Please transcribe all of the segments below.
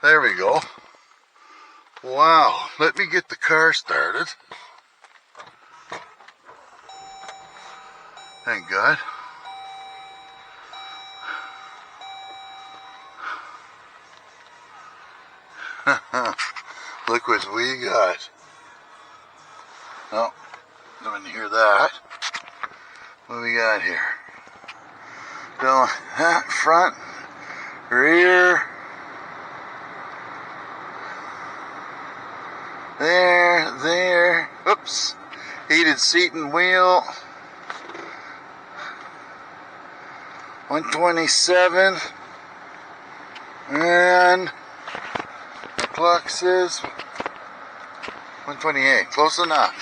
There we go. Wow, let me get the car started. Thank God. Look what we got. Oh, don't hear that. What do we got here? Going front, rear, there, oops, heated seat and wheel, 127, and the clock says 128, close enough.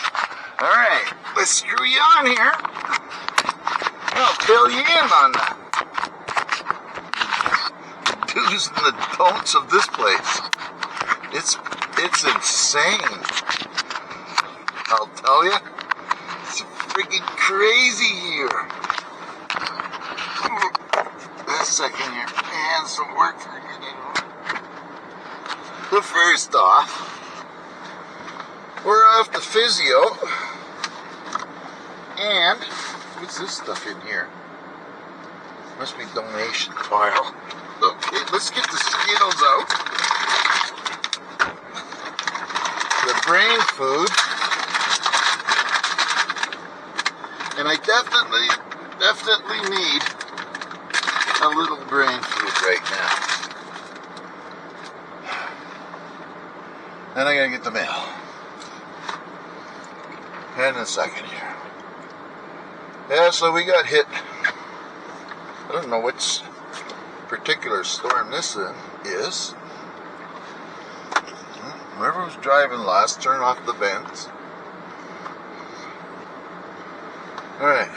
Alright, let's screw you on here. I'll fill you in on that. Do's and the don'ts of this place. It's insane. I'll tell you. It's freaking crazy here. This second here. And some work for you. But first off, we're off the physio. And what's this stuff in here? Must be donation file. Okay, let's get the Skittles out. The brain food. And I definitely need a little brain food right now. Then I gotta get the mail. And a second here. Yeah, so we got hit. I don't know which particular storm this is. Whoever was driving last, turn off the vents. Alright.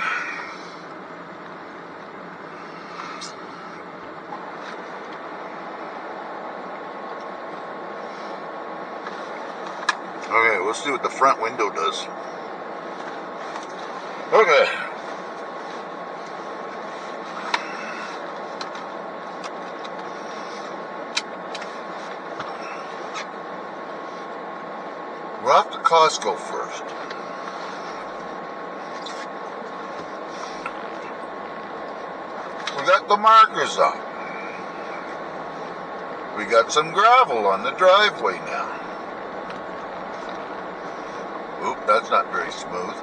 Okay, let's see what the front window does. Okay. We're off to Costco first. We got the markers up. We got some gravel on the driveway now. Oop, that's not very smooth.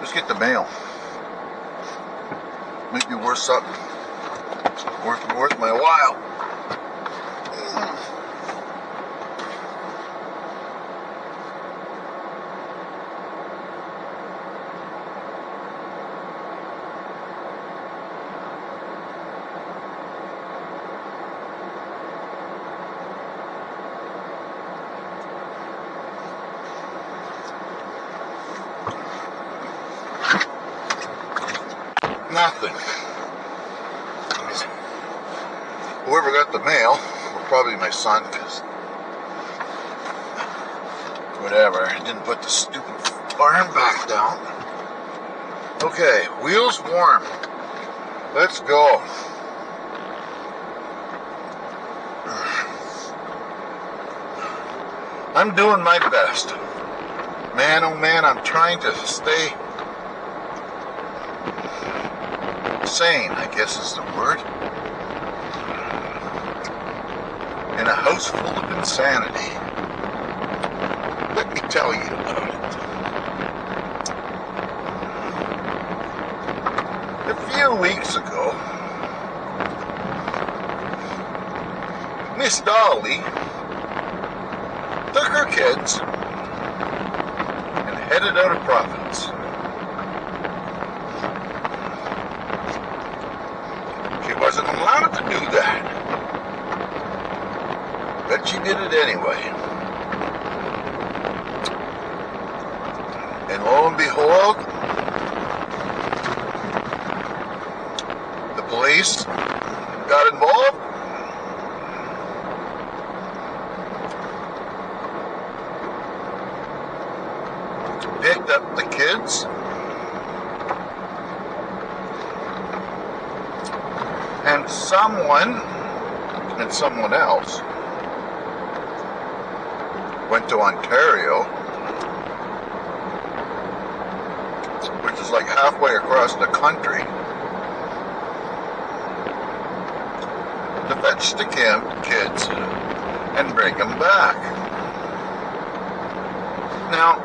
Let's get the mail. Might be worth something. Worth my while. Nothing. Whoever got the mail, well, probably my son, because whatever, I didn't put the stupid barn back down. Okay, wheels warm. Let's go. I'm doing my best. Man, oh man, I'm trying to stay sane, I guess is the word. In a house full of insanity. Let me tell you about it. A few weeks ago, Miss Dolly took her kids and headed out of Providence. She wasn't allowed to do that, but she did it anyway. And lo and behold, the police got involved. Picked up the kids And someone else went to Ontario, which is like halfway across the country, to fetch the kids and bring them back. Now,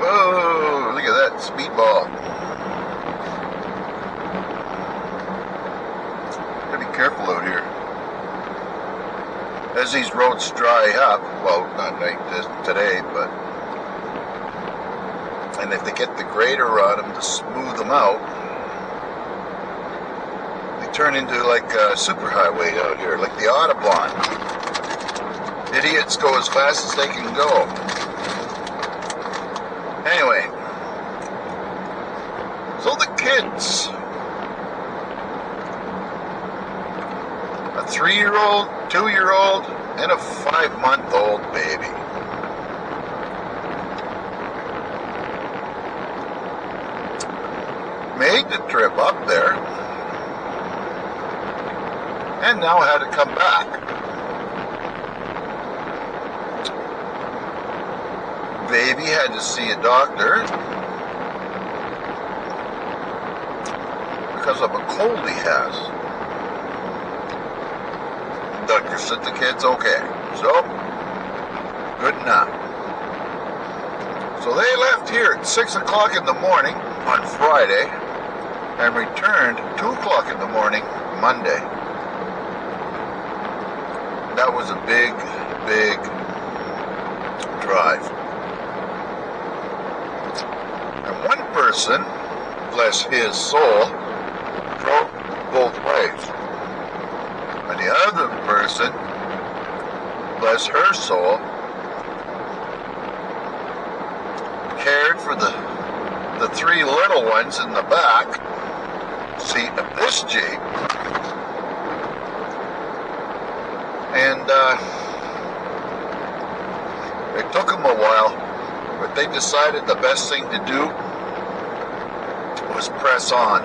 whoa, look at that speedball. Gotta be careful out here. As these roads dry up, well, not like this today, but, and if they get the grader on them to smooth them out, they turn into like a superhighway out here, like the Autobahn. Idiots go as fast as they can go. Anyway, so the kids, a 3-year-old, 2-year-old, and a 5-month-old baby. Made the trip up there, and now had to come back. Baby had to see a doctor because of a cold he has. Doctor said the kid's okay, so good enough. So they left here at 6 o'clock in the morning on Friday and returned 2 o'clock in the morning Monday. That was a big, big drive. And one person, bless his soul, drove both ways. And the other person, bless her soul, cared for the 3 little ones in the back seat of this Jeep. And it took them a while, but they decided the best thing to do was press on.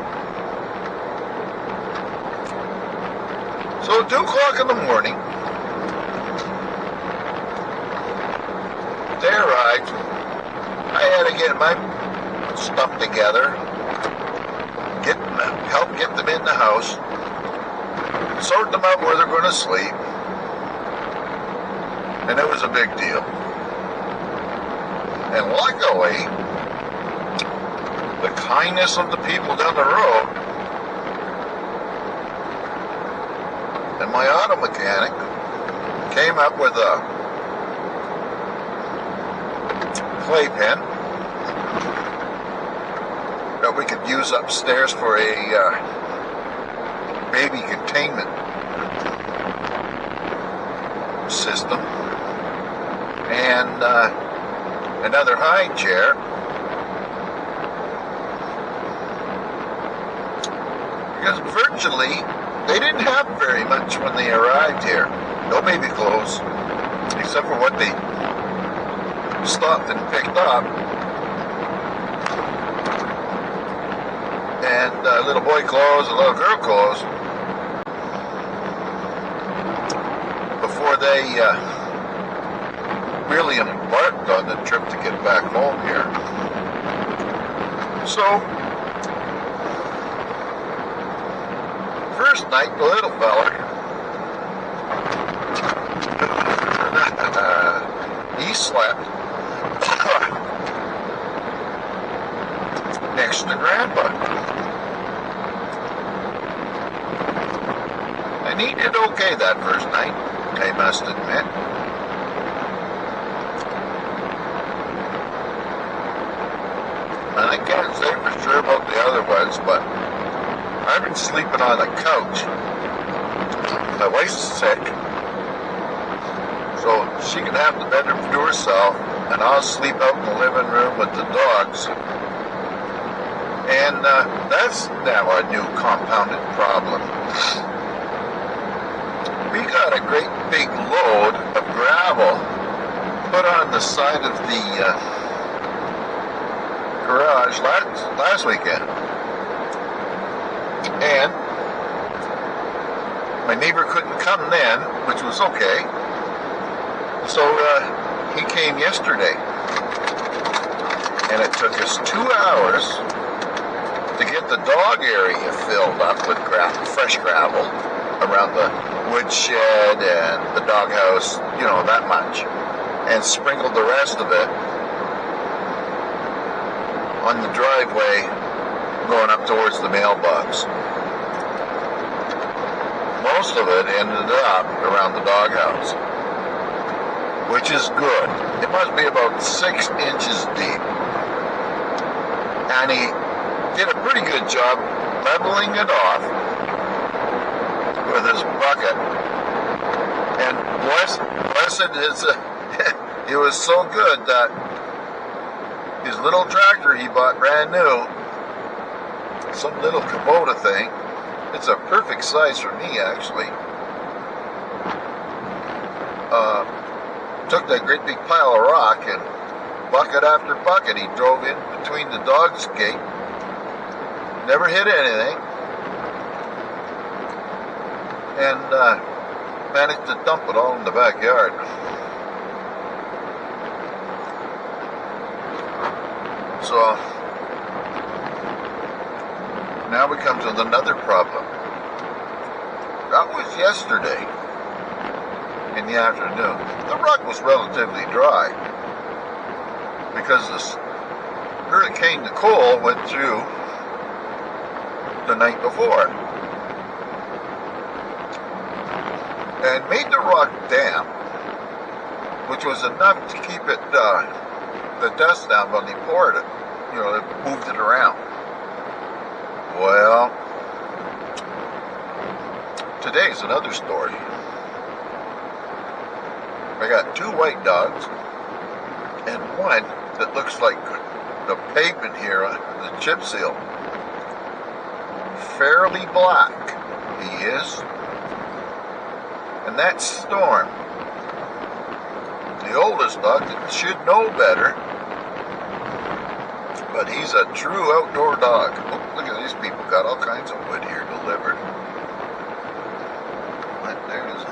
So 2 o'clock in the morning, they arrived. I had to get my stuff together, help get them in the house, sort them out where they're going to sleep, and it was a big deal. And luckily, the kindness of the people down the road, and my auto mechanic came up with a playpen that we could use upstairs for a baby containment system, and another high chair, because virtually they didn't have very much when they arrived here. No baby clothes, except for what they stopped and picked up. And little boy clothes and little girl clothes before they really embarked on the trip to get back home here. So, first night, the little fella, he slept next to Grandpa. And he did okay that first night, I must admit. And I can't say for sure about the other ones, but I've been sleeping on the couch. My wife's sick, so she can have the bedroom to herself, and I'll sleep out in the living room with the dogs. And that's now a new compounded problem. We got a great big load of gravel put on the side of the garage last weekend. And My neighbor couldn't come then, which was okay. So he came yesterday. And it took us 2 hours to get the dog area filled up with fresh gravel around the woodshed and the doghouse, you know, that much. And sprinkled the rest of it on the driveway going up towards the mailbox. Most of it ended up around the doghouse, which is good. It must be about 6 inches deep. And he did a pretty good job leveling it off with his bucket. And blessed is it was so good that his little tractor he bought brand new, some little Kubota thing, it's a perfect size for me actually, took that great big pile of rock and bucket after bucket he drove in between the dog's gate, never hit anything, and managed to dump it all in the backyard. So now we come to another problem. That was yesterday in the afternoon. The rock was relatively dry because this Hurricane Nicole went through the night before and made the rock damp, which was enough to keep it the dust down when they poured it. You know, they moved it around. Well, today's another story. I got 2 white dogs and one that looks like the pavement here, the chip seal. Fairly black, he is. And that's Storm. The oldest dog that should know better, but he's a true outdoor dog. Oh, look at these people, got all kinds of wood here delivered. Right there's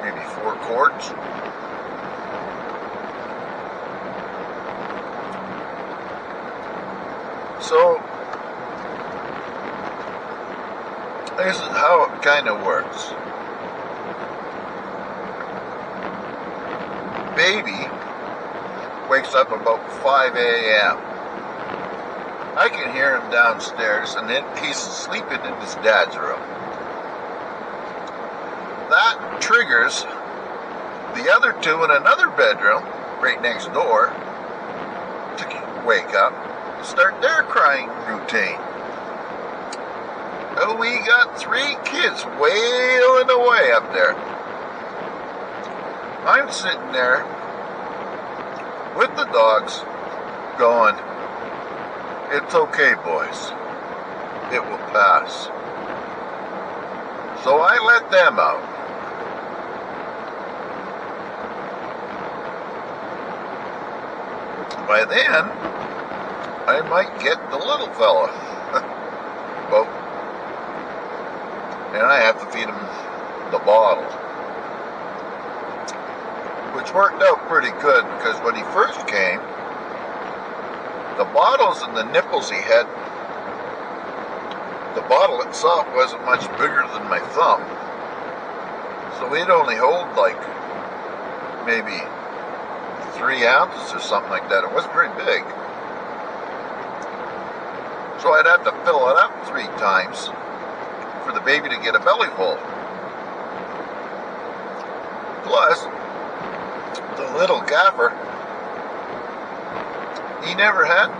maybe 4 cords. So this is how it kind of works. Baby wakes up about 5 a.m. I can hear him downstairs, and then he's sleeping in his dad's room. That triggers the other 2 in another bedroom right next door to wake up and start their crying routine. Oh, we got 3 kids wailing away up there. I'm sitting there with the dogs going, it's okay, boys. It will pass. So I let them out. By then, I might get the little fella. Well, and I have to feed him the bottle. Which worked out pretty good because when he first came, the bottles and the nipples he had, the bottle itself wasn't much bigger than my thumb. So he'd only hold like maybe 3 ounces or something like that. It wasn't very big. So I'd have to fill it up 3 times for the baby to get a belly full. Plus, the little gaffer, he never had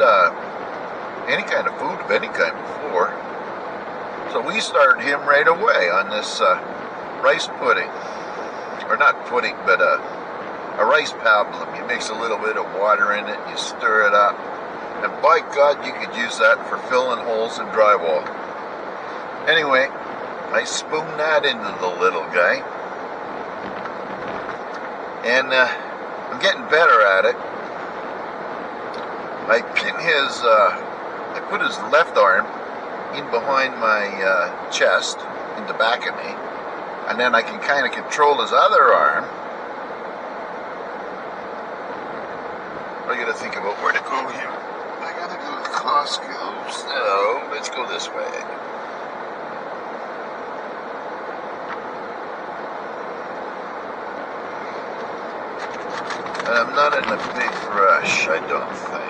any kind of food of any kind before. So we started him right away on this rice pudding. Or not pudding, but a rice pablum. You mix a little bit of water in it, you stir it up. And by God, you could use that for filling holes in drywall. Anyway, I spooned that into the little guy. And I'm getting better at it. I put his left arm in behind my chest in the back of me, and then I can kind of control his other arm. I gotta think about where to go here. I gotta go to Costco, so let's go this way. And I'm not in a big rush, I don't think.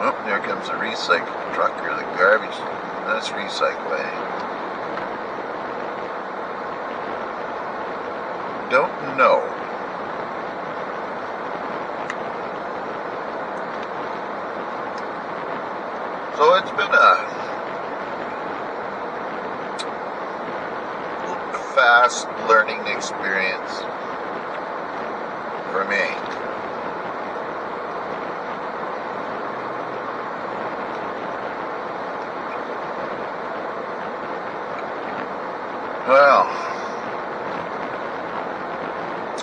Oh, there comes a recycle truck, or the garbage. That's recycling. Don't know. So it's been a fast learning experience for me. Well,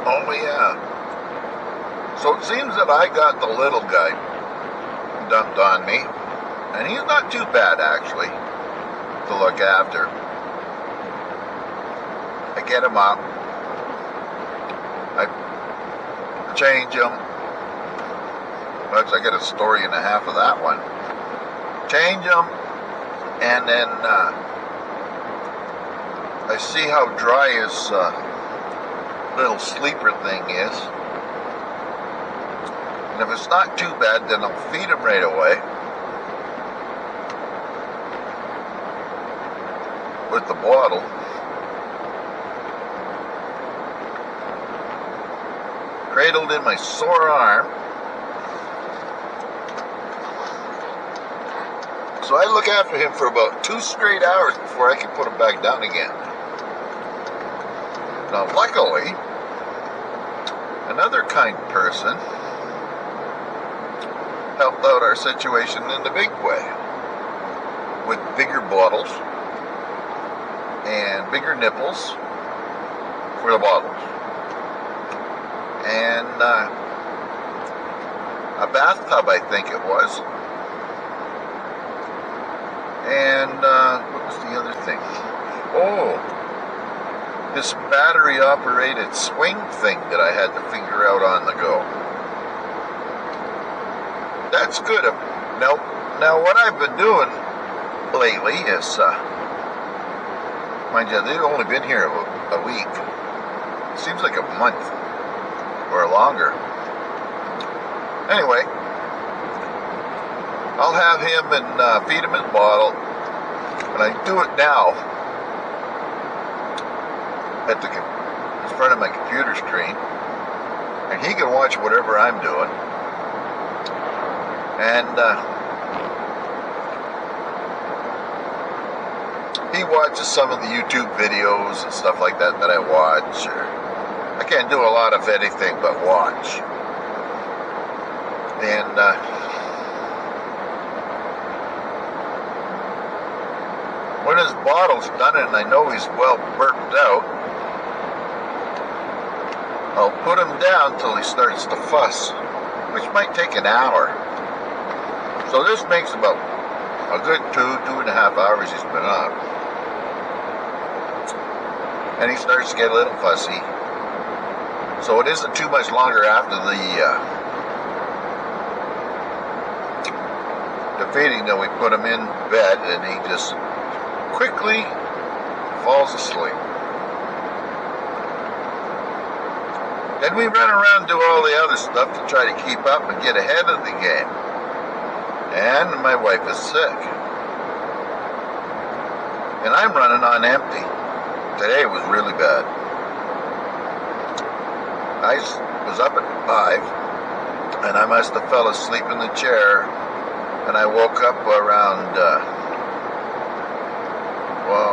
oh yeah. So it seems that I got the little guy dumped on me, and he's not too bad actually to look after. I get him up, I change him. I get a story and a half of that one. Change him, and then I see how dry his little sleeper thing is. And if it's not too bad, then I'll feed him right away with the bottle. Cradled in my sore arm. So I look after him for about 2 straight hours before I can put him back down again. Now, luckily, another kind person helped out our situation in the big way with bigger bottles and bigger nipples for the bottles. And a bathtub, I think it was. And what was the other thing? Oh, this battery-operated swing thing that I had to figure out on the go. That's good. Now what I've been doing lately is, mind you, they've only been here a week. It seems like a month or longer. Anyway, I'll have him and feed him his bottle, and I do it now at the in front of my computer screen, and he can watch whatever I'm doing, and he watches some of the YouTube videos and stuff like that I watch. I can't do a lot of anything but watch, and when his bottle's done and I know he's well burped out, I'll put him down till he starts to fuss, which might take an hour. So this makes about a good 2.5 hours he's been up. And he starts to get a little fussy. So it isn't too much longer after the feeding that we put him in bed, and he just quickly falls asleep. Then we run around and do all the other stuff to try to keep up and get ahead of the game. And my wife is sick. And I'm running on empty. Today was really bad. I was up at 5, and I must have fell asleep in the chair, and I woke up around,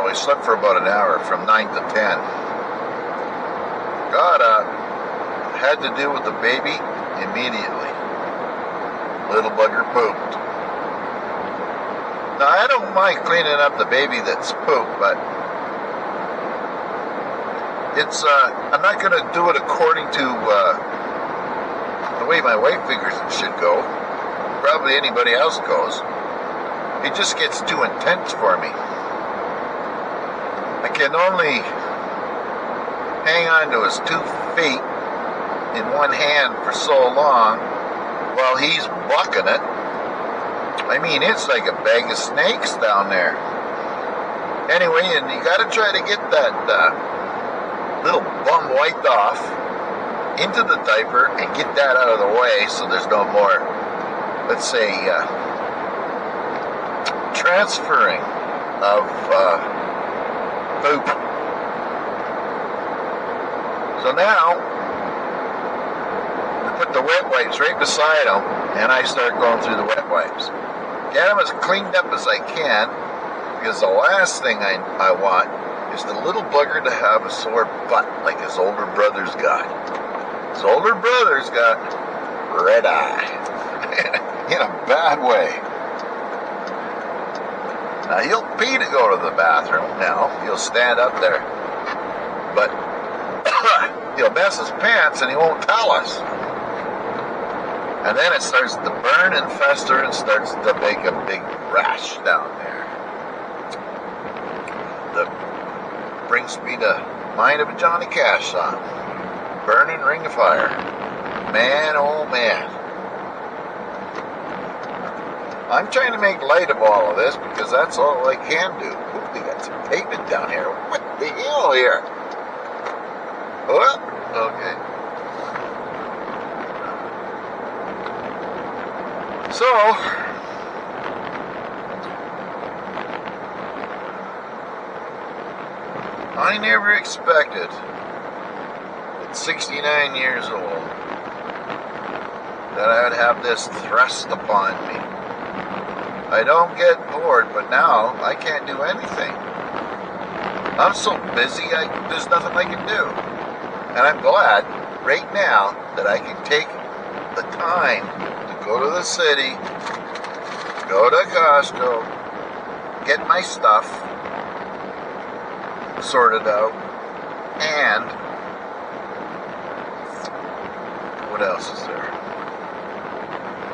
I slept for about an hour, from 9 to 10. Got up, had to deal with the baby immediately. Little bugger pooped. Now, I don't mind cleaning up the baby that's pooped, but it's, I'm not going to do it according to the way my wife figures it should go. Probably anybody else goes. it just gets too intense for me. I can only hang on to his 2 feet in one hand for so long while he's bucking it. I mean, it's like a bag of snakes down there. Anyway, and you got to try to get that little bum wiped off into the diaper and get that out of the way so there's no more, let's say, transferring of poop. So now, we put the wet wipes right beside him, and I start going through the wet wipes. Get him as cleaned up as I can, because the last thing I want is the little bugger to have a sore butt like his older brother's got. His older brother's got red eye. In a bad way. Now, he'll pee to go to the bathroom now. He'll stand up there. But he'll mess his pants and he won't tell us. And then it starts to burn and fester and starts to make a big rash down there. That brings me to mind of a Johnny Cash song. Burning Ring of Fire. Man, oh man. I'm trying to make light of all of this because that's all I can do. Ooh, we got some pavement down here. What the hell here? What? Okay. So, I never expected at 69 years old that I would have this thrust upon me. I don't get bored, but now I can't do anything. I'm so busy, there's nothing I can do. And I'm glad right now that I can take the time to go to the city, go to Costco, get my stuff sorted out, and what else is there?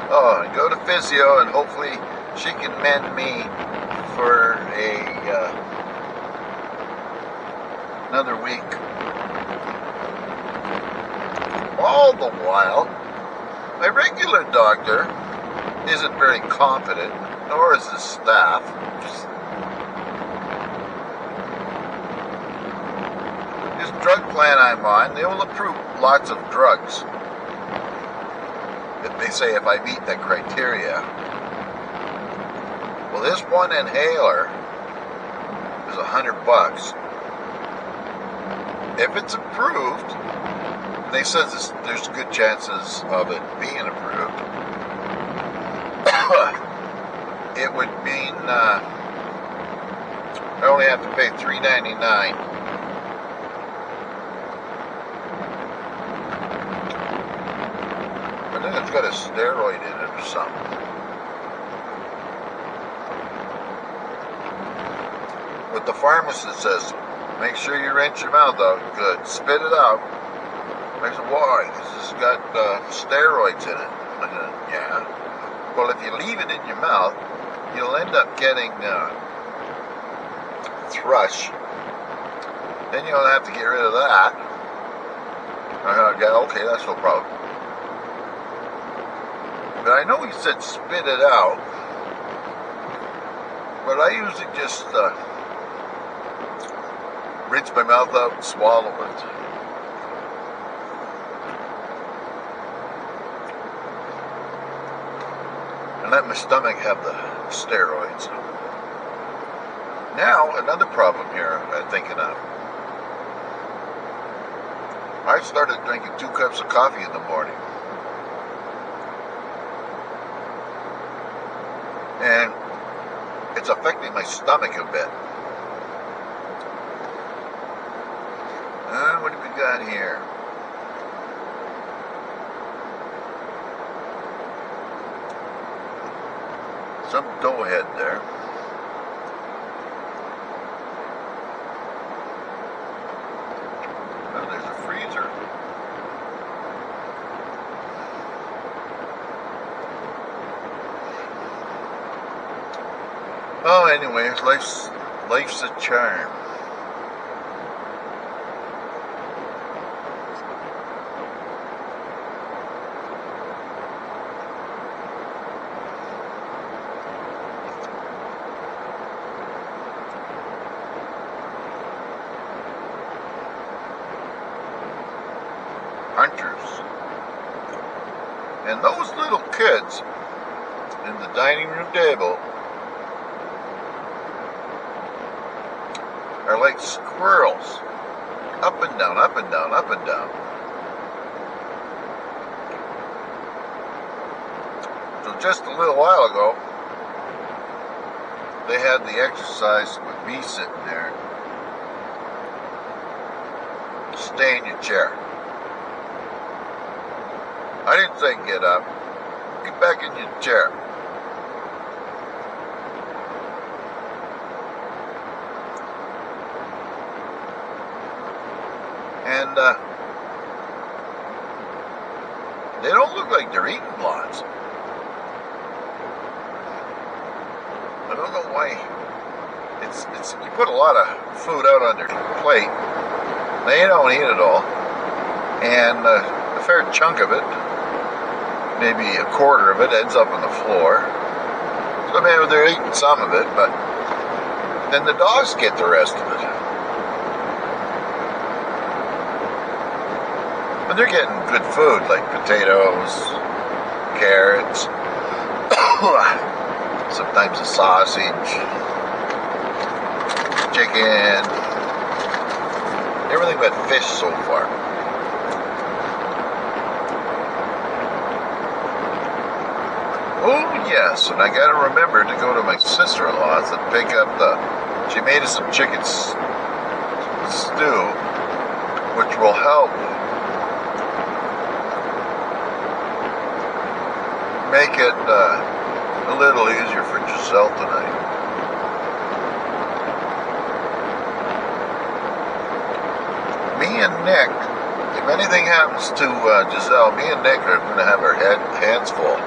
Oh, and go to physio and hopefully she can mend me for another week. All the while, my regular doctor isn't very competent, nor is his staff. This drug plan I'm on, they will approve lots of drugs. If they say if I meet the criteria. Well, this one inhaler is $100. If it's approved, and they said there's good chances of it being approved, it would mean I only have to pay $3.99. I think it's got a steroid in it or something. But the pharmacist says, make sure you rinse your mouth out good. Spit it out. I said, why? This has got steroids in it. I said, yeah. Well, if you leave it in your mouth, you'll end up getting thrush. Then you'll have to get rid of that. I thought, yeah, okay, that's no problem. But I know he said spit it out. But I usually just rinse my mouth out and swallow it. And let my stomach have the steroids. Now, another problem here I'm thinking of. I started drinking 2 cups of coffee in the morning. And it's affecting my stomach a bit. What have we got here? Some doughhead there. Oh, there's a freezer. Oh, anyways, life's a charm. Hunters. And those little kids in the dining room table are like squirrels. Up and down, up and down, up and down. So just a little while ago, they had the exercise with me sitting there. Stay in your chair. I didn't say get up. Get back in your chair. And they don't look like they're eating lots. I don't know why. It's you put a lot of food out on their plate. They don't eat it all. And a fair chunk of it, maybe a quarter of it, ends up on the floor. So maybe they're eating some of it, but then the dogs get the rest of it. But they're getting good food like potatoes, carrots, sometimes a sausage, chicken, everything but fish so far. Oh yes, and I gotta remember to go to my sister-in-law's and pick up she made us some chicken stew, which will help make it a little easier for Giselle tonight. Me and Nick, if anything happens to Giselle, me and Nick are going to have our hands full.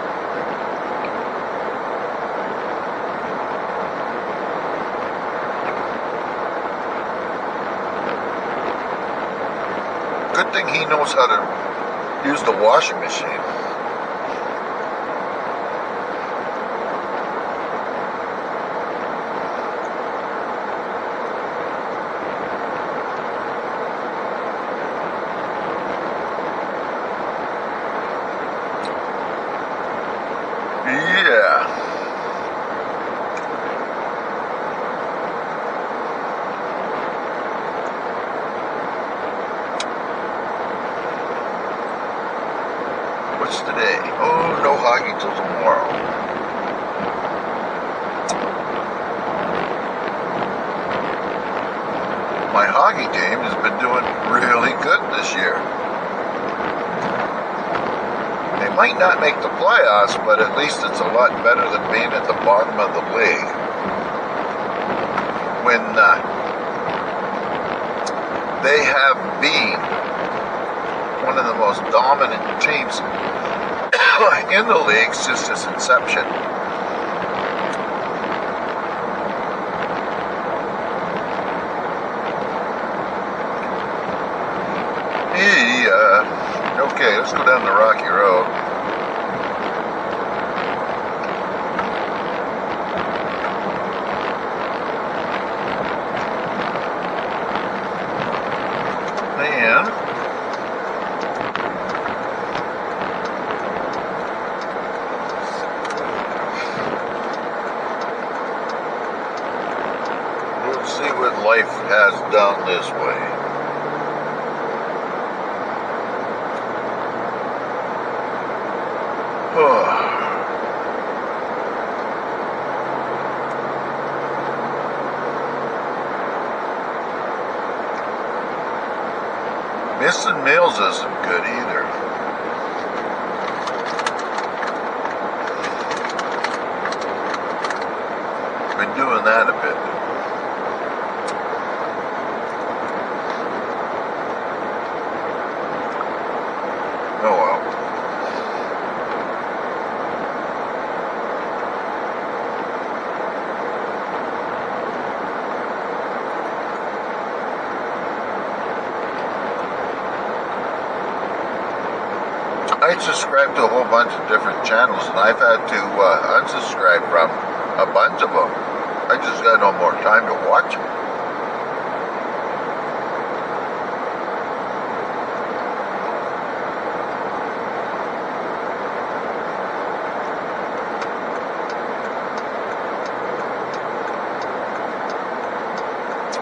Good thing he knows how to use the washing machine. Yeah. What's today? Oh, no hockey till tomorrow. My hockey team has been doing really good this year. They might not make the playoffs, but at least it's a lot better than being at the bottom of the league. When they have been one of the most dominant teams in the league since its inception. Okay, let's go down the rocky road. And we'll see what life has done this way. Missing meals isn't good either. Been doing that a bit. Oh well. I subscribe to a whole bunch of different channels, and I've had to unsubscribe from a bunch of them. I just got no more time to watch them.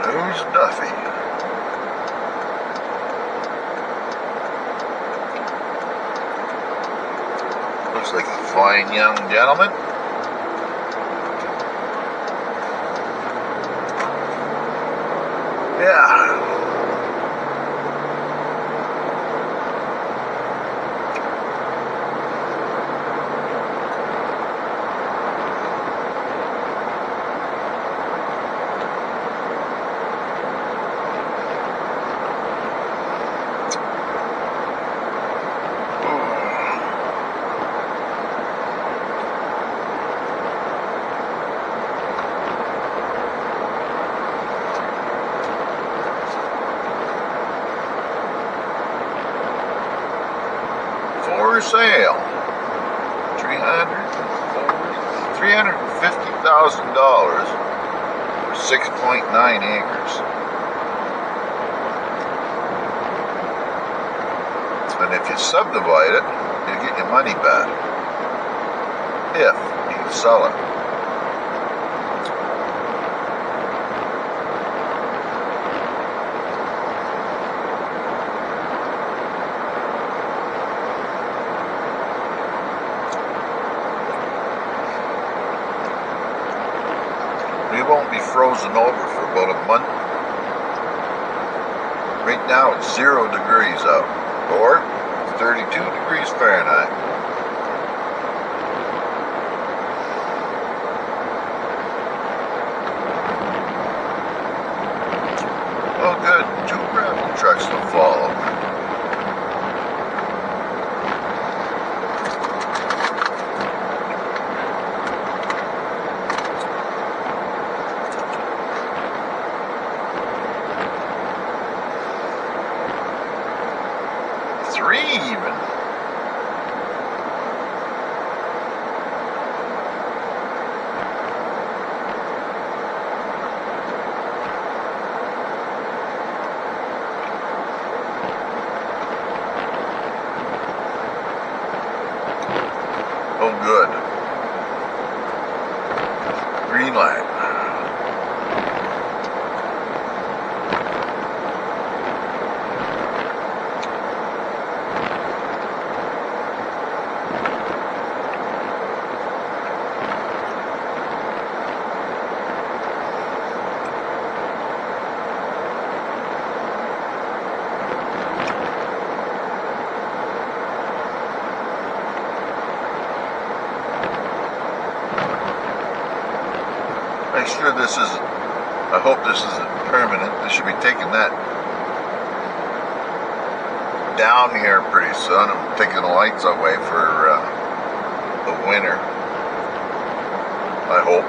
Who's Duffy? Looks like a fine young gentleman. Yeah. For sale, $350,000 for 6.9 acres. And if you subdivide it, you get your money back. If you sell it. We won't be frozen over for about a month. Right now it's 0 degrees out, or 32 degrees Fahrenheit. Oh good, 2 gravel trucks to follow. Even. Oh, good. Green light. Make sure this is, I hope this isn't permanent. They should be taking that down here pretty soon. I'm taking the lights away for the winter. I hope.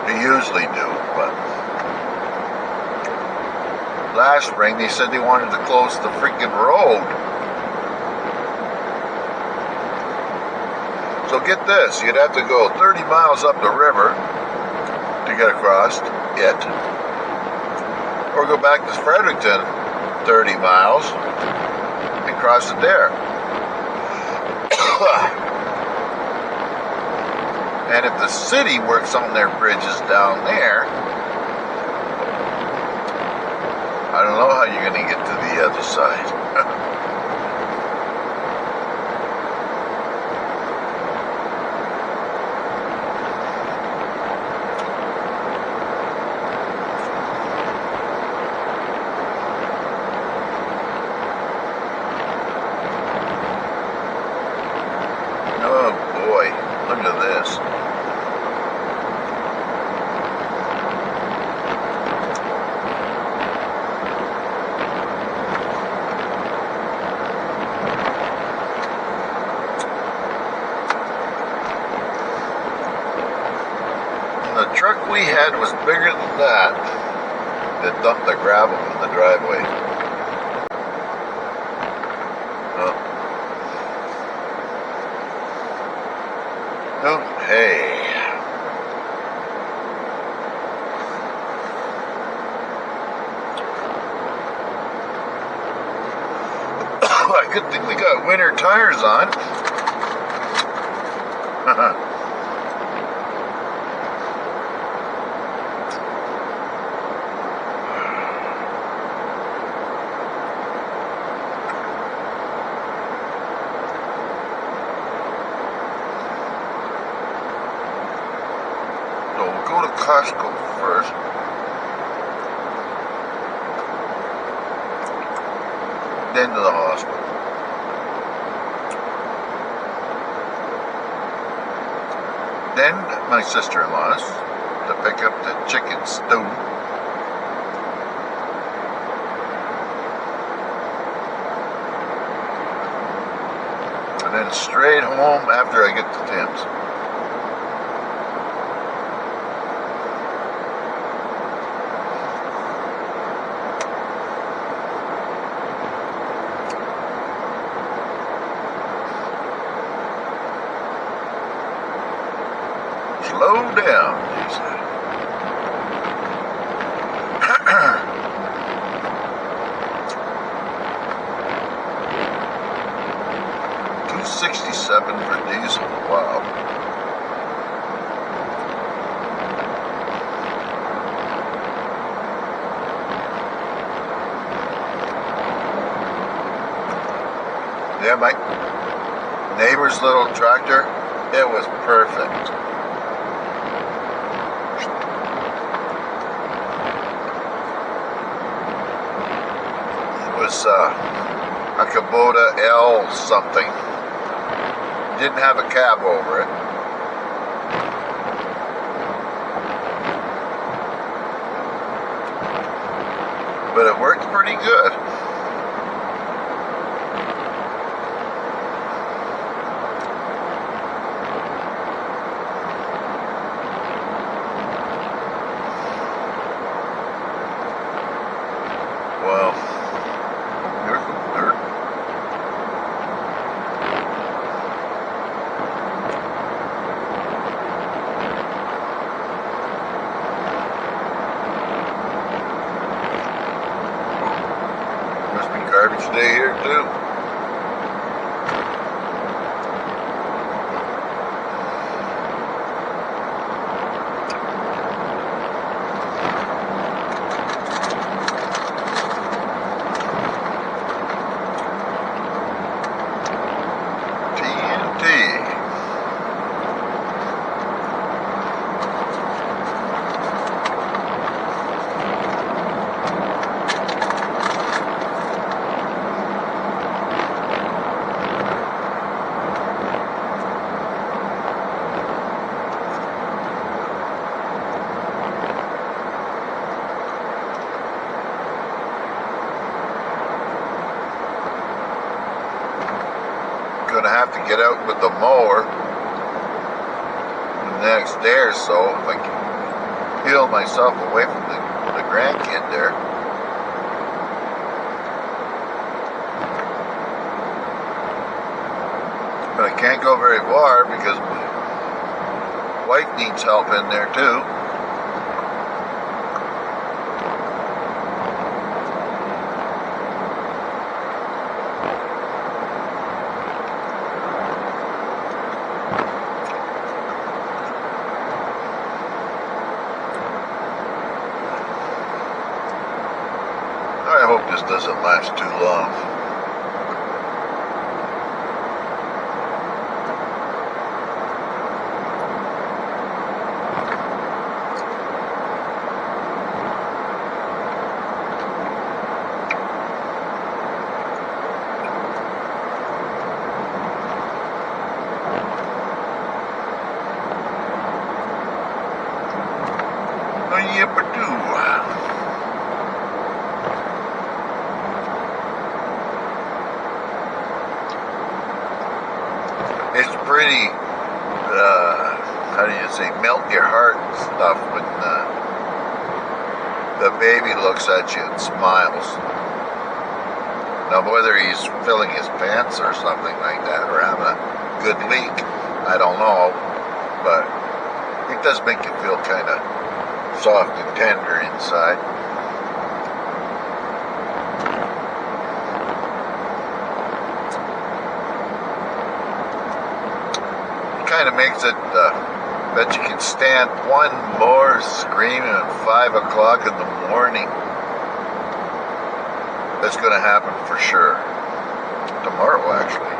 They usually do, but last spring they said they wanted to close the freaking road. So get this, you'd have to go 30 miles up the river to get across it, or go back to Fredericton 30 miles and cross it there. And if the city works on their bridges down there, I don't know how you're going to get to the other side. Look at this. The truck we had was bigger than that dumped the gravel in the driveway. Oh. Okay. Good thing we got winter tires on. So we'll go to Costco first. Then to the hospital. Then my sister-in-law's to pick up the chicken stew. And then straight home after I get to Tim's. Slow down, he said. $2.67 for diesel. Wow. Yeah, my neighbor's little tractor, it was perfect. Was a Kubota L something. Didn't have a cab over it. But it worked pretty good. Well, there's some dirt. Must be garbage day here too. Gonna have to get out with the mower the next day or so if I can peel myself away from the grandkid there. But I can't go very far because my wife needs help in there too. I hope this doesn't last too long. Yip-a-doo. It's pretty, how do you say, melt your heart and stuff when the baby looks at you and smiles. Now, whether he's filling his pants or something like that, or having a good leak, I don't know. but it does make you feel kind of soft and tender inside. It kind of makes it that you can stand one more screaming at 5 o'clock in the morning. That's going to happen for sure. Tomorrow, actually.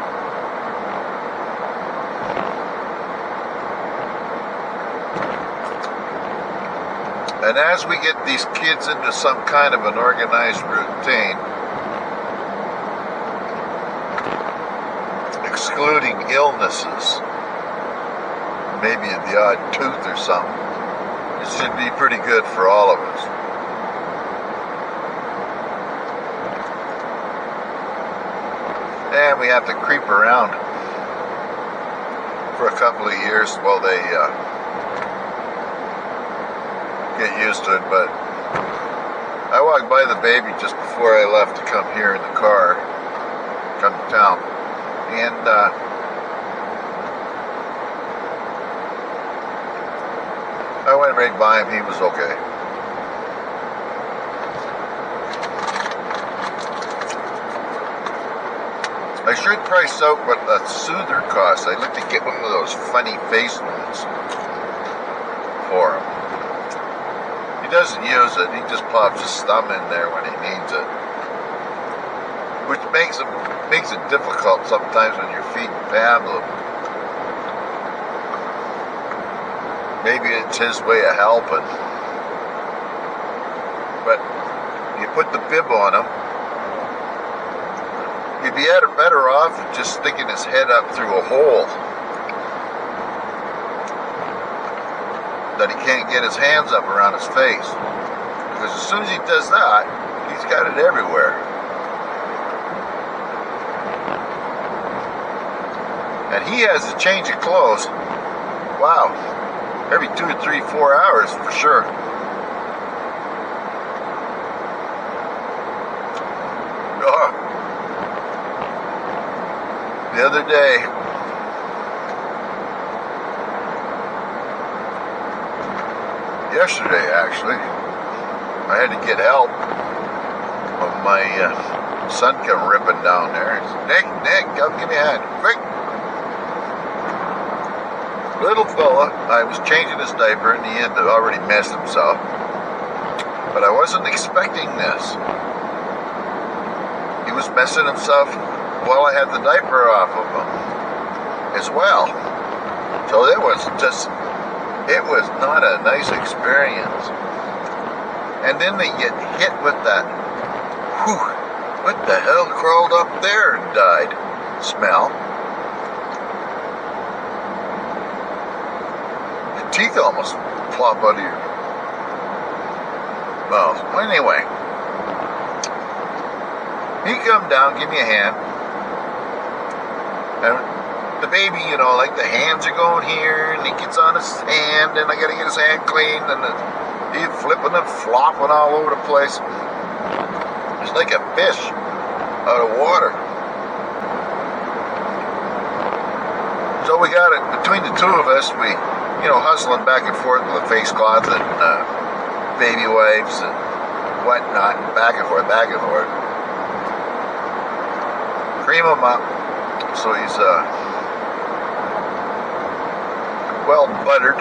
And as we get these kids into some kind of an organized routine, excluding illnesses, maybe the odd tooth or something, it should be pretty good for all of us. And we have to creep around for a couple of years while they get used to it. But I walked by the baby just before I left to come here in the car, come to town, and I went right by him. He was okay. I should price out what a soother costs. I'd like to get one of those funny face ones for him. He doesn't use it. He just pops his thumb in there when he needs it, which makes it difficult sometimes when you're feeding Pablo. Maybe it's his way of helping, but you put the bib on him. He'd be better off just sticking his head up through a hole that he can't get his hands up around his face. Because as soon as he does that, he's got it everywhere. And he has to change of clothes. Wow. Every 2 or 3, 4 hours for sure. The other day, yesterday actually, I had to get help when my son came ripping down there. He said, Nick, come give me a hand, quick. Little fella, I was changing his diaper and he had already messed himself, but I wasn't expecting this. He was messing himself while I had the diaper off of him as well. So it was not a nice experience. And then they get hit with that, what the hell crawled up there and died smell. The teeth almost plop out of your mouth. Well, anyway, he come down, give me a hand. And the baby, like the hands are going here, and he gets on his hand, and I gotta get his hand cleaned, and he's flipping and flopping all over the place. He's like a fish out of water. So we got it, between the two of us, we, hustling back and forth with a face cloth and baby wipes and whatnot, and back and forth. Cream him up. So he's well buttered.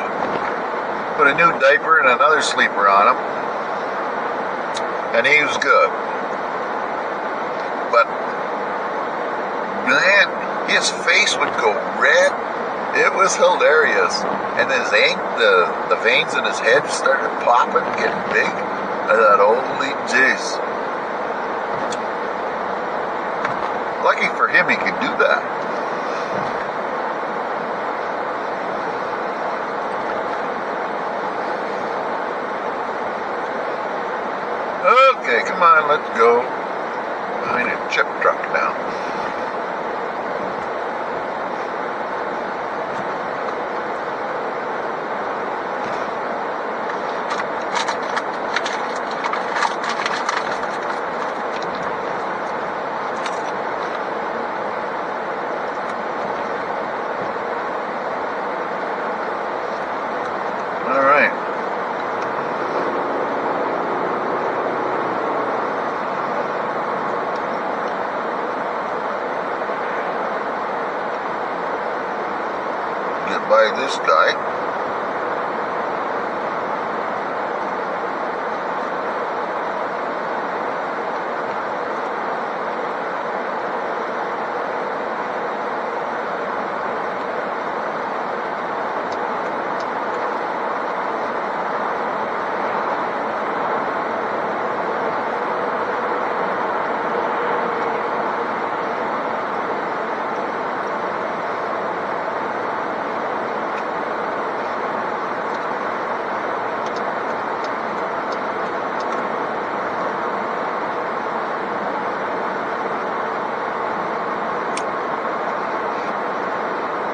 Put a new diaper and another sleeper on him, and he was good. But man, his face would go red. It was hilarious, and the veins in his head started popping, getting big. I thought, holy jeez. Lucky for him, he could do that. Okay, come on, let's go. Behind a chip truck now. by this guy.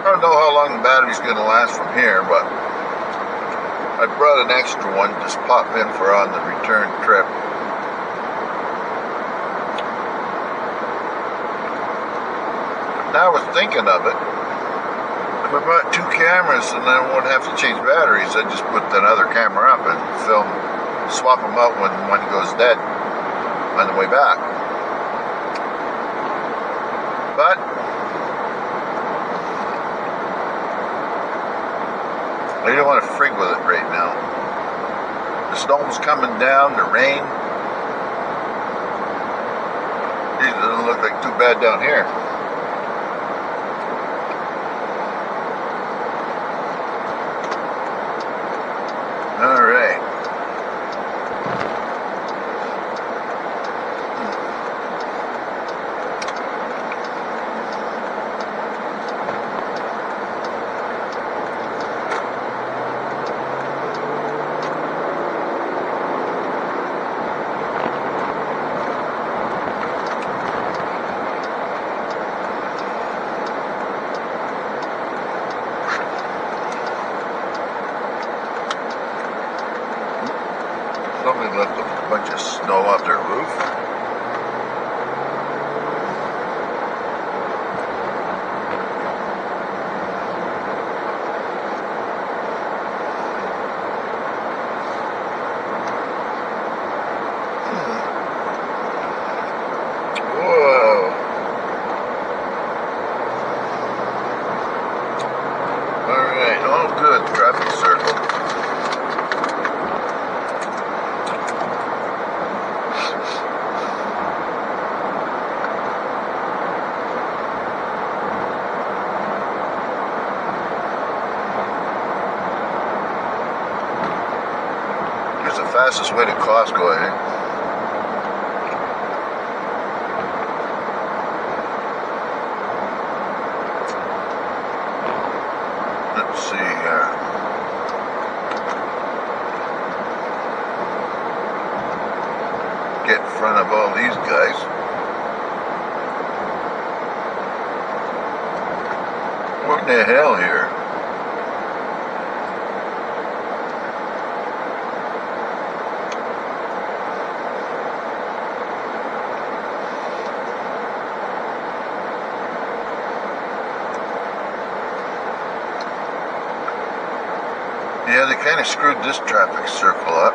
I don't know how long the battery's going to last from here, but I brought an extra one, just pop in for on the return trip. Now I was thinking of it. If I brought two cameras and I won't have to change batteries, I'd just put that other camera up and film, swap them out when one goes dead on the way back. But I don't want to frig with it right now. The snow's coming down, the rain. Geez, it doesn't look like too bad down here. All right. Somebody left a bunch of snow off their roof. Whoa. All right, all good. Traffic circle. Fastest way to Costco, I think. Let's see here. Get in front of all these guys. What in the hell here? Yeah, they kind of screwed this traffic circle up.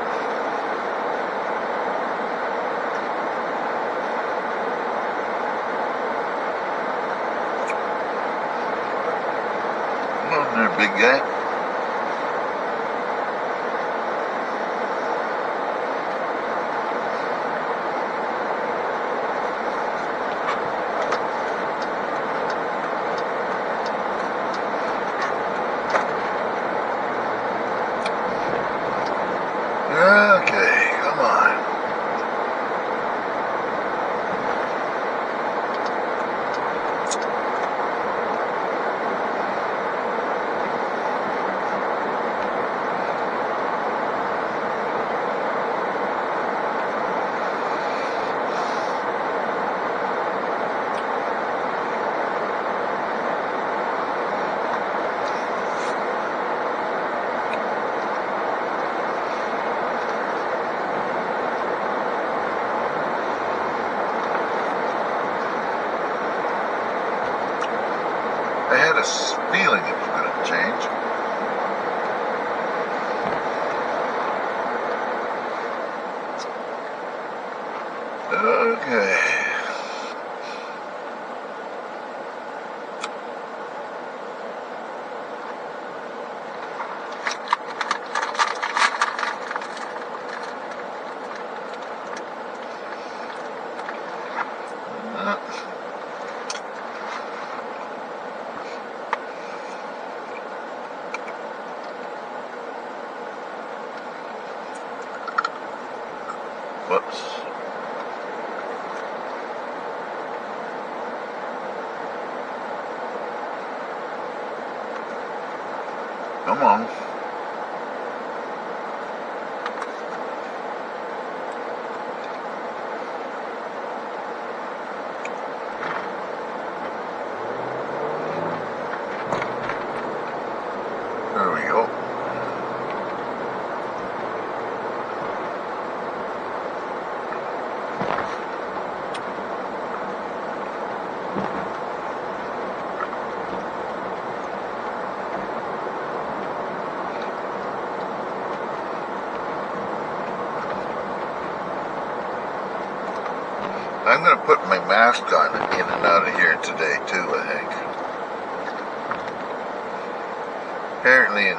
Come on there, big guy. Okay, come on. I had a feeling it was going to change. Okay. Whoops. Come on. There we go. I'm going to put my mask on in and out of here today too, I think. Apparently in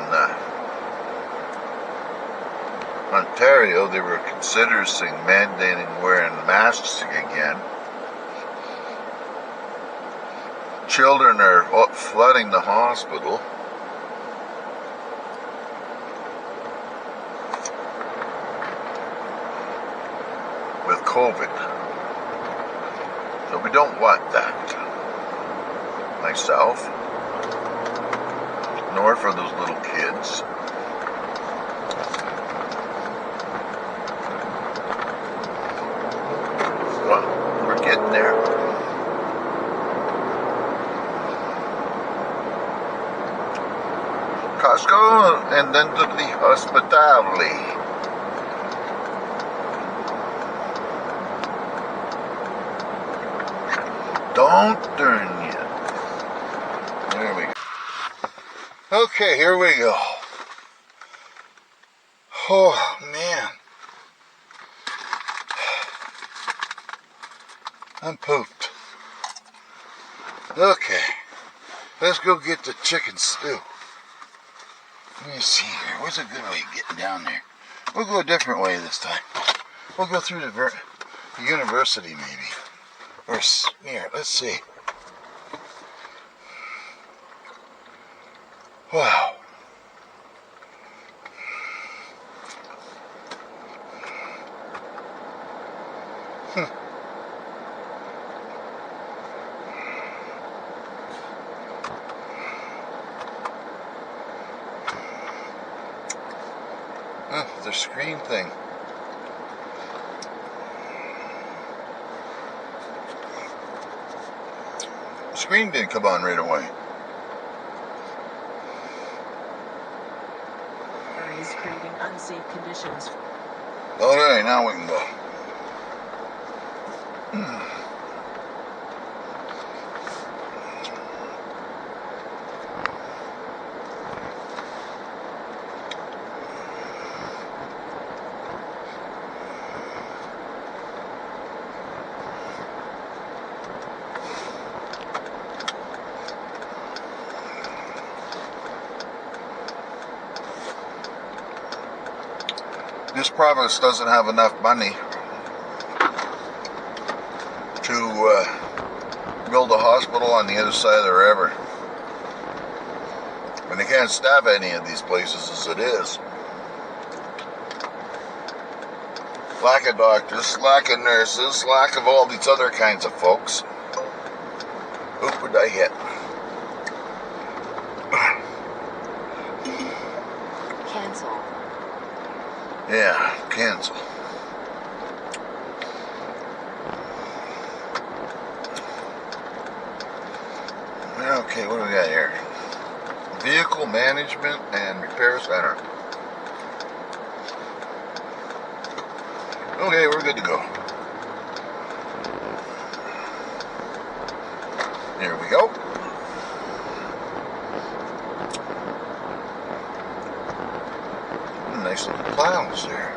Ontario, they were considering mandating wearing masks again. Children are flooding the hospital. With COVID. So we don't want that. Myself. Nor for those little kids. Well, we're getting there. Costco and then to the hospitality. Don't turn yet. There we go. Okay, here we go. Oh, man. I'm pooped. Okay. Let's go get the chicken stew. Let me see here. What's a good way of getting down there? We'll go a different way this time. We'll go through the university, maybe. Or here, let's see. Wow. The screen thing. The screen didn't come on right away. Is creating unsafe conditions. Okay, now we can go. This province doesn't have enough money to build a hospital on the other side of the river. And they can't staff any of these places as it is. Lack of doctors, lack of nurses, lack of all these other kinds of folks. Oop, would I hit? Cancel. Yeah, cancel. Okay, what do we got here? Vehicle Management and Repair Center. Okay, we're good to go. Here we go. Nice little plows there.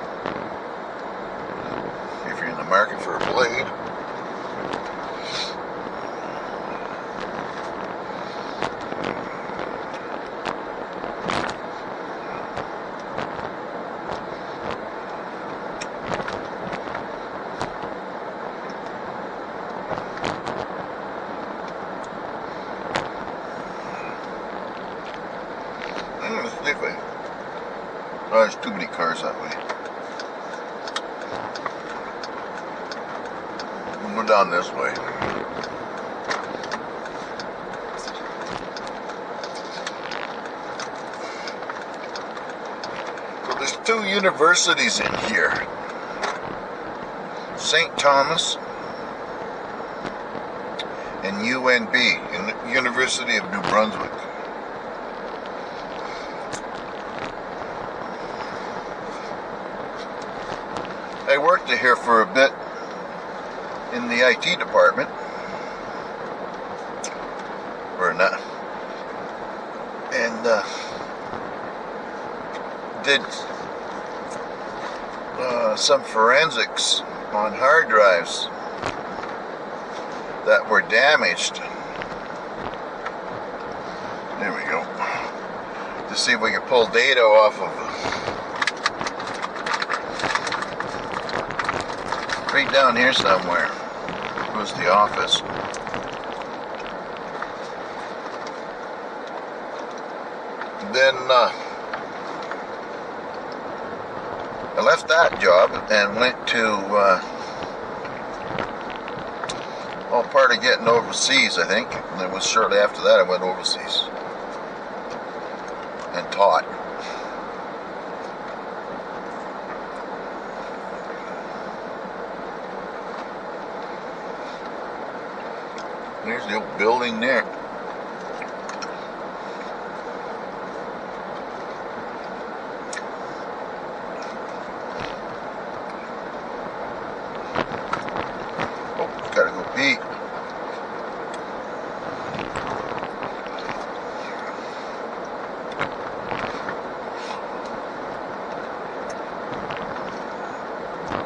If you're in the market for a blade. Oh, there's too many cars that way. We'll go down this way. So there's two universities in here. St. Thomas and UNB, University of New Brunswick. I worked here for a bit in the IT department, or not, and did some forensics on hard drives that were damaged. There we go. To see if we could pull data off of right down here somewhere was the office. Then I left that job and went to part of getting overseas, I think. And it was shortly after that I went overseas and taught. There's the old building there. Oh, gotta go pee.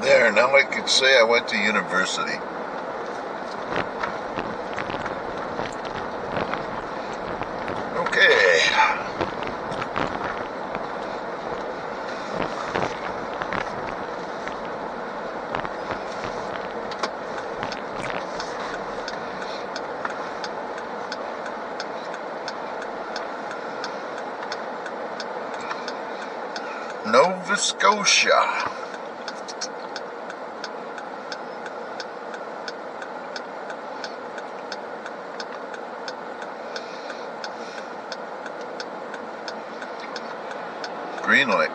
There, now I could say I went to university. Okay. Nova Scotia. Green light.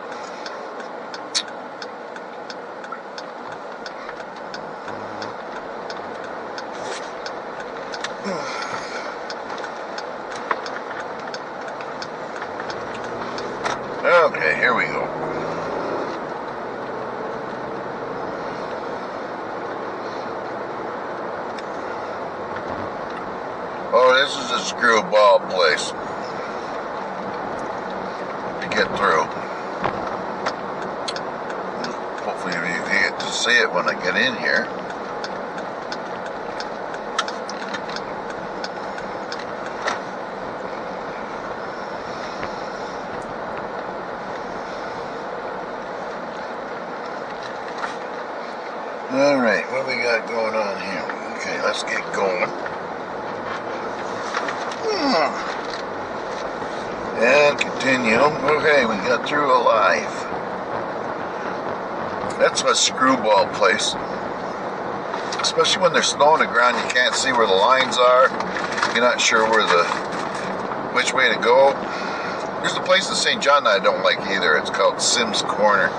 Okay, here we go. Oh, this is a screwball place to get through. Hopefully you get to see it when I get in here. Alright, what do we got going on here? Okay, let's get going. And continue. Okay, we got through alive. That's a screwball place. Especially when there's snow on the ground, you can't see where the lines are. You're not sure which way to go. There's a place in St. John that I don't like either. It's called Sims Corner.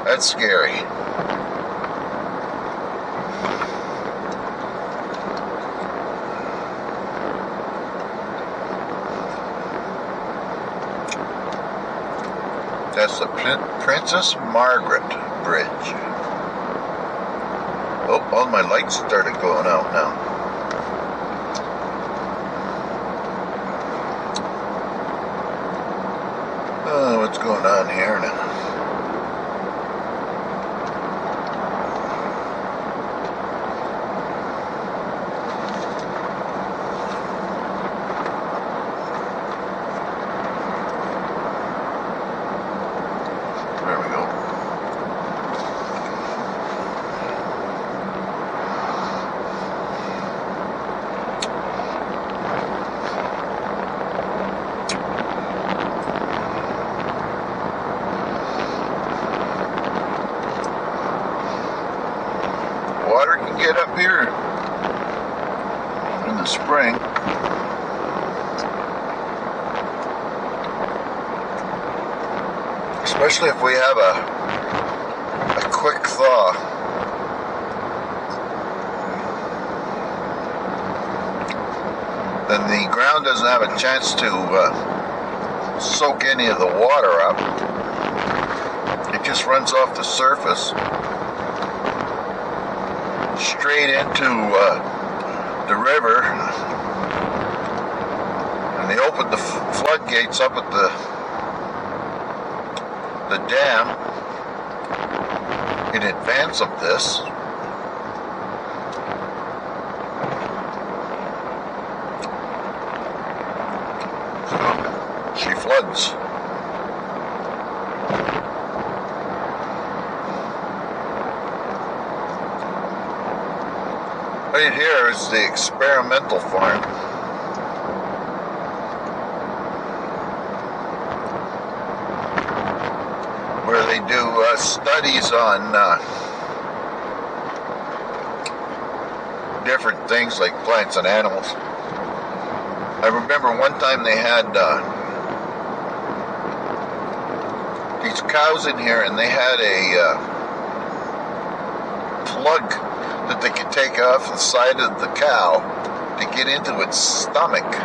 That's scary. That's the Princess Margaret Bridge. Oh, all my lights started going out now. Oh, what's going on here now? get up here in the spring. Especially if we have a quick thaw. Then the ground doesn't have a chance to soak any of the water up. It just runs off the surface straight into the river, and they opened the floodgates up at the dam in advance of this. So she floods. Right here is the experimental farm. Where they do studies on different things like plants and animals. I remember one time they had these cows in here, and they had a plug that they could take off the side of the cow to get into its stomach.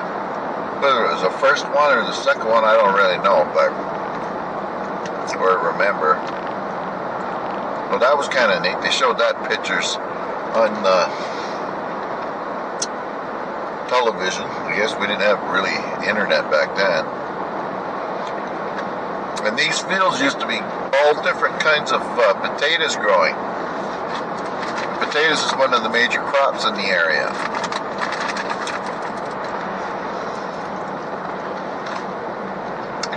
Whether it was the first one or the second one, I don't really know, but or remember. Well, that was kind of neat. They showed that pictures on television. I guess we didn't have really internet back then. And these fields used to be all different kinds of potatoes growing. Potatoes is one of the major crops in the area.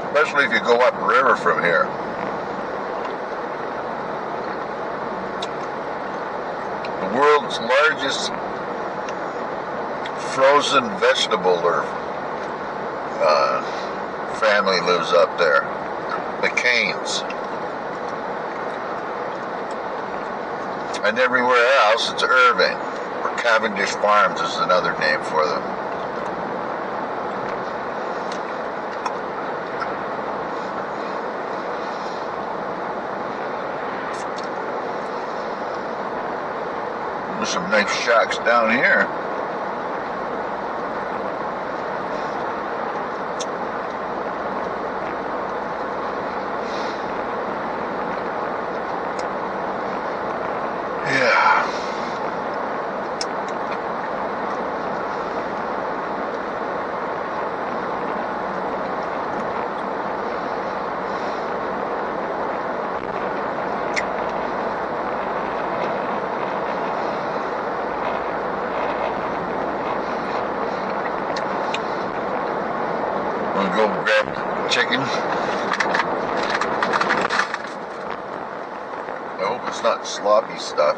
Especially if you go upriver from here. The world's largest frozen vegetable family lives up there. McCain's. And everywhere else, it's Irving, or Cavendish Farms is another name for them. There's some nice shacks down here. Go grab chicken. I hope it's not sloppy stuff.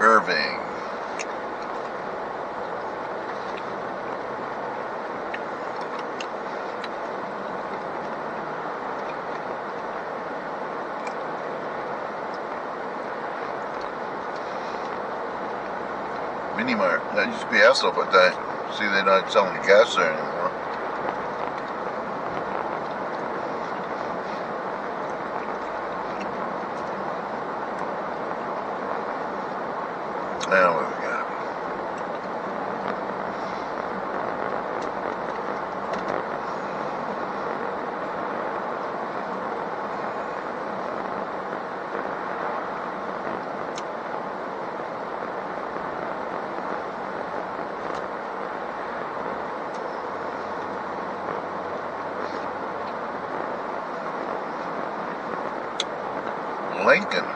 Irving. Mini Mart. That used to be Esso, but I see they're not selling gas there anymore. Now what we got? Lincoln.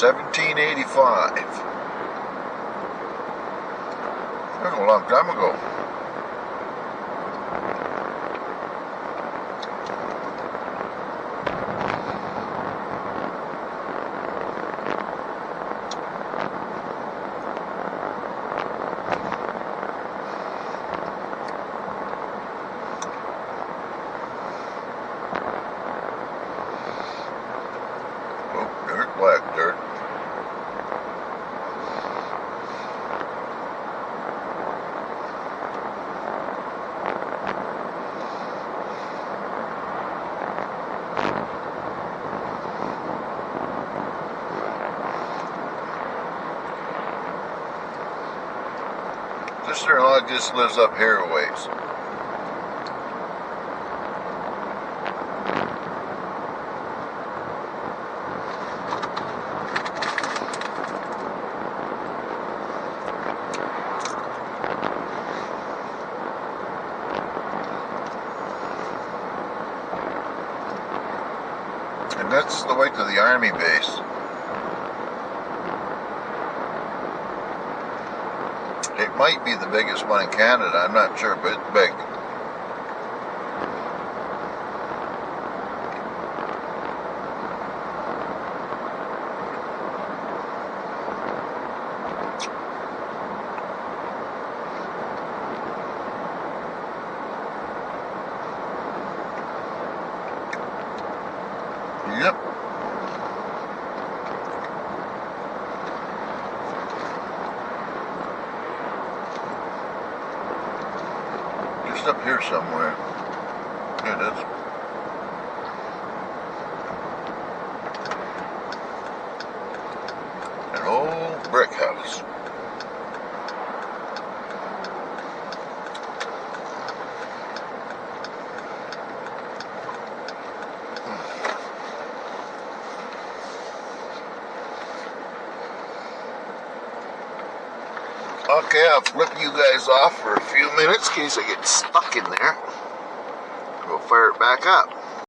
1785. That's a long time ago. Black dirt. Sister-in-law just lives up here a ways. And that's the way to the army base. It might be the biggest one in Canada, I'm not sure, but it's big. Yep. Just up here somewhere. Here it is. An old brick house. Okay, I'll flip you guys off for a few minutes in case I get stuck in there. We'll fire it back up.